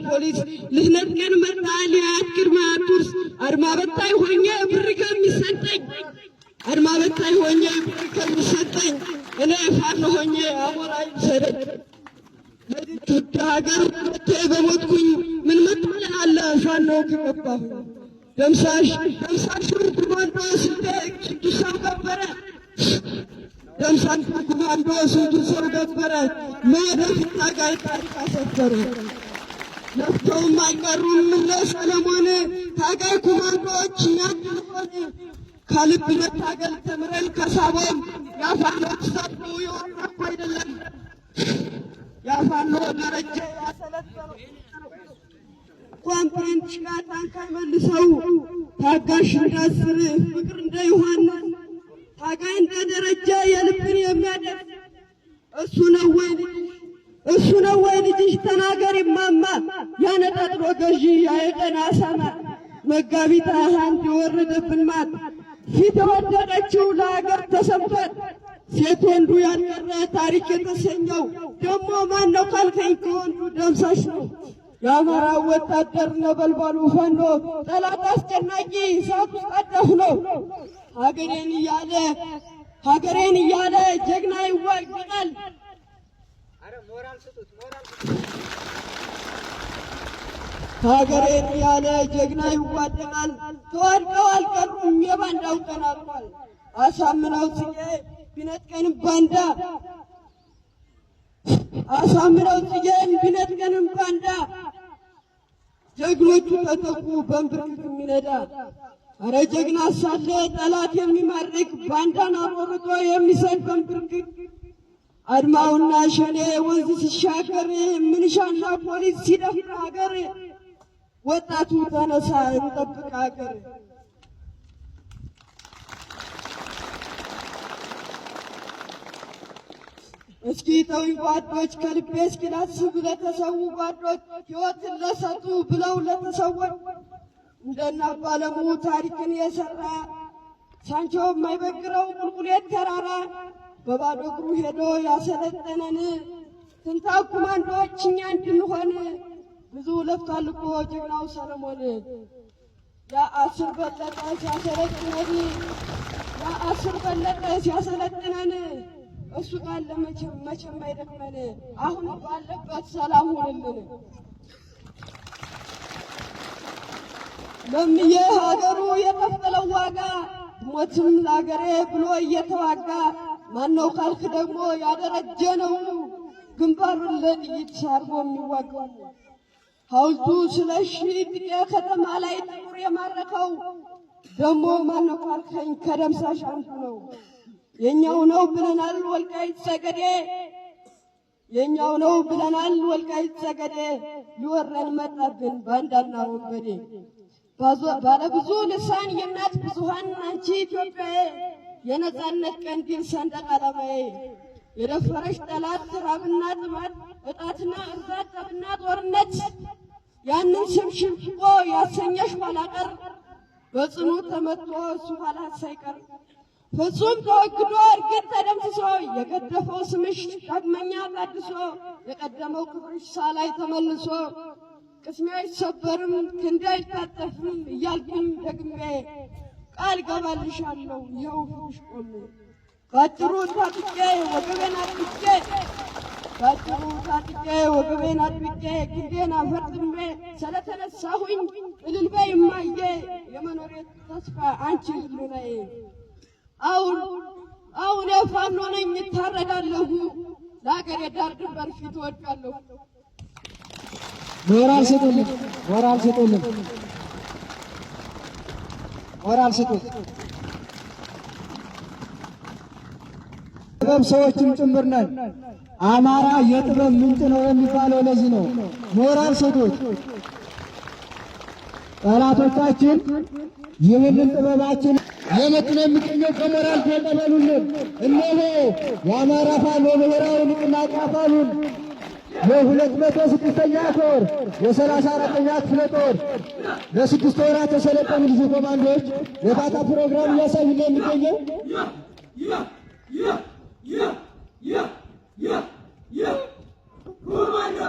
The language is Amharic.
ፖሊስ ልትነጥቀን መጣል የአያት ግርማ ቱርስ አድማ በታይ ሆኜ ብር ከሚሰጠኝ አድማ በታይ ሆኜ ብር ከሚሰጠኝ እኔ ፋኖ ሆኜ አሞራ ይሰደድ ለዚች ውድ ሀገር መቼ በሞትኩኝ ምን መጣል አለ ፋኖ ከገባሁ ደምሳሽ ኮማንዶ ስንቱ ሰው ገበረ ደምሳሽ ኮማንዶ ስንቱ ሰው ገበረ ለወደፊት ታጋይ ታሪክ አሰፈረ ለፍተውም አይቀሩም እነ ሰለሞን ታጋይ ኮማንዶዎች ያድርጎን ከልብ መታገል ተምረን ከሳቦም ያፋኖ ተሳትፎ የወጣኩ አይደለም ያፋኖ ደረጀ ያሰለጠነው ቋንቋን ሽጋታን ከመልሰው ታጋሽ እንዳስር ፍቅር እንደ ዮሐንስ ታጋይ እንደ ደረጀ የልብን የሚያደርስ እሱ ነው ወይ ልጅሽ ተናገሪ ማማ ያነጣጥሮ ገዢ ያየቀን አሳማ መጋቢት አንድ የወረደብን ማት ፊት ወደቀችው ለሀገር ተሰምቷት ሴት ወንዱ ያልቀረ ታሪክ የተሰኘው ደሞ ማን ነው ካልከኝ ከወንዱ ደምሳሽ ነው የአማራ ወታደር ነበልባሉ ፋኖ ጠላት አስጨናቂ እሳት ውስጥ አዳፍ ነው ሀገሬን እያለ ጀግና ይዋጋል ሀገሬን እያለ ጀግና ይዋደቃል ተዋድቀው አልቀሩም የባንዳው ቀን አልፏል አሳምነው ጽጌ ቢነጥቀንም ባንዳ አሳምነው ጽጌን ቢነጥቀንም ባንዳ ጀግኖቹ ተተኩ በንብርክክ የሚነዳ አረ ጀግና ሳለ ጠላት የሚማርክ ባንዳን አሮርጦ የሚሰድ በንብርክክ አድማውና ሸኔ ወንዝ ሲሻገር ምንሻና ፖሊስ ሲደፍር ሀገር ወጣቱ ተነሳ እንጠብቅ ሀገር እስኪ ተውኝ ጓዶች ከልቤ እስኪ ላስብ ለተሰዉ ጓዶች ሕይወትን ለሰጡ ብለው ለተሰወሩ እንደና ባለሙ ታሪክን የሰራ ሳንቾ የማይበግረው ቁልቁሌት ተራራ በባዶ እግሩ ሄዶ ያሰለጠነን ትንታው ኮማንዶዎች እኛ እንድንሆን ብዙ ለፍቷል እኮ ጀግናው ሰለሞን የአስር በለጠ ሲያሰለጥነን እሱ ካለ መቼም አይደክመን አሁን ባለበት ሰላም ሆነልን ለምዬ ሀገሩ የከፈለው ዋጋ ሞትም ለሀገሬ ብሎ እየተዋጋ ማነው ካልክ ደግሞ ያደረጀ ነው ግንባሩን ለጥይት አርጎ የሚዋጋው ሐውልቱ ስለሺ ጥቄ ከተማ ላይ ጥቁር የማረከው ደግሞ ማነው ካልከኝ ከደምሳሽ አንዱ ነው የኛው ነው ብለናል ወልቃይት ሰገዴ የኛው ነው ብለናል ወልቃይት ሰገዴ ሊወረን መጣብን ባንዳና ወንበዴ ባለ ብዙ ልሳን የእናት ብዙሃን አንቺ ኢትዮጵያዬ የነጻነት ቀንዲል ሰንደቅ ዓላማዬ የደፈረሽ ጠላት ራብና ጥማት እጣትና እርዛት ጠብና ጦርነት ያንን ሽብሽቦ ያሰኘሽ ኋላቀር በጽኑ ተመትቶ እሱ ኋላ ሳይቀር ፍጹም ተወግዶ እርግጥ ተደምስሶ የገደፈው ስምሽ ዳግመኛ ታድሶ የቀደመው ክብርሽ ሳላይ ተመልሶ ቅስሜ አይሰበርም ክንዴ አይታጠፍም እያልኩኝ ደግሜ ቃል ገባልሻለሁ ይኸው ፊትሽ ቆሜ ባጭሩ ታጥቄ ወገቤን አጥብቄ ክንዴን አፈርጥሜ ስለተነሳሁኝ እልል በይ እማዬ የመኖሬ ተስፋ አንቺ ህልውናዬ አሁን የፋኖ ነኝ እታረዳለሁ ለሀገሬ ዳር ድንበር ፊት እወድቃለሁ ሞራል ስጡልን ጥበብ ሰዎችም ጭምር ነን አማራ የጥበብ ምንጭ ነው የሚባለው ለዚህ ነው ሞራል ስጡት ጠላቶቻችን ይህንን ጥበባችን የመጡን የሚገኘው ከሞራል ተቀበሉልን እነሆ የአማራ ፋኖ ብሔራዊ ንቅናቄ አባሉን የ206ኛ ኮር የ34ኛ ክፍለ ጦር ለ6 ወራት የሰለጠኑ ልዩ ኮማንዶዎች የፋታ ፕሮግራም እያሳዩ ነው የሚገኘው ኮማንዶ